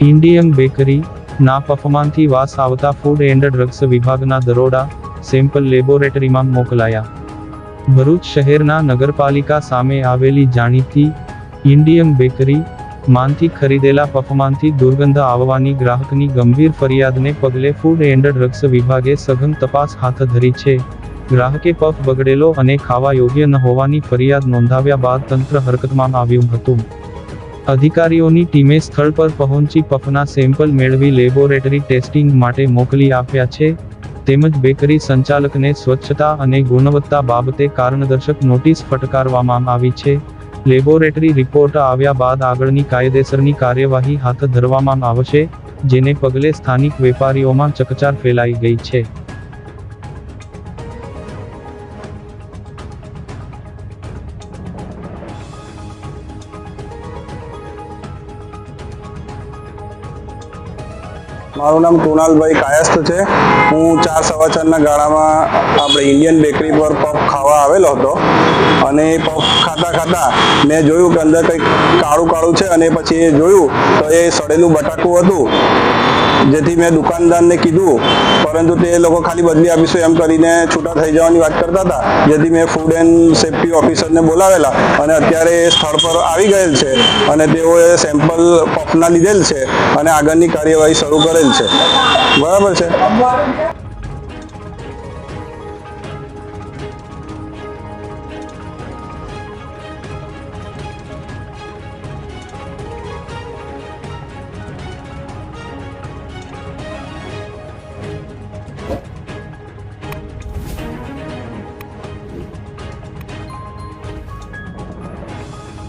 Indian bakery ના પફમાંથી વાસ આવતા food and drugs વિભાગના દરોડા સેમ્પલ લેબોરેટરીમાં મોકલાયા। ભરૂચ શહેરના નગરપાલિકા સામે આવેલી જાણીતી ઇન્ડિયન બેકરી માંથી ખરીદેલા પફમાંથી દુર્ગંધ આવવાની ગ્રાહકની ગંભીર ફરિયાદને પગલે ફૂડ એન્ડ ડ્રગ્સ વિભાગે સઘન તપાસ હાથ ધરી છે। ગ્રાહકે પફ બગડેલો અને ખાવા યોગ્ય ન હોવાની ફરિયાદ નોંધાવ્યા બાદ તંત્ર હરકતમાં આવ્યું હતું। અધિકારીઓની ટીમે સ્થળ પર પહોંચી પફના સેમ્પલ મેળવી લેબોરેટરી ટેસ્ટિંગ માટે મોકલી આપ્યા છે તેમજ બેકરી સંચાલકને સ્વચ્છતા અને ગુણવત્તા બાબતે કારણદર્શક નોટિસ ફટકારવામાં આવી છે। લેબોરેટરી રિપોર્ટ આવ્યા બાદ આગળની કાયદેસરની કાર્યવાહી હાથ ધરવામાં આવશે, જેને પગલે સ્થાનિક વેપારીઓમાં ચકચાર ફેલાઈ ગઈ છે। મારું નામ કુણાલભાઈ કાયસ્થ છે। હું 4:15 ગાળામાં આપણે ઇન્ડિયન બેકરી પર પફ ખાવા આવેલો હતો અને પફ ખાતા મેં જોયું કે અંદર કંઈક કાળું છે અને પછી એ જોયું તો એ સડેલું બટાકું હતું, જેથી મેં દુકાનદારને કીધું, પરંતુ તે લોકો ખાલી બદલી આપીશું એમ કરીને છૂટા થઈ જવાની વાત કરતા હતા, જેથી મેં ફૂડ એન્ડ સેફ્ટી ઓફિસરને બોલાવેલા અને અત્યારે એ સ્થળ પર આવી ગયેલ છે અને તેઓએ સેમ્પલ પફના લીધેલ છે અને આગળની કાર્યવાહી શરૂ કરેલ છે। બરાબર છે।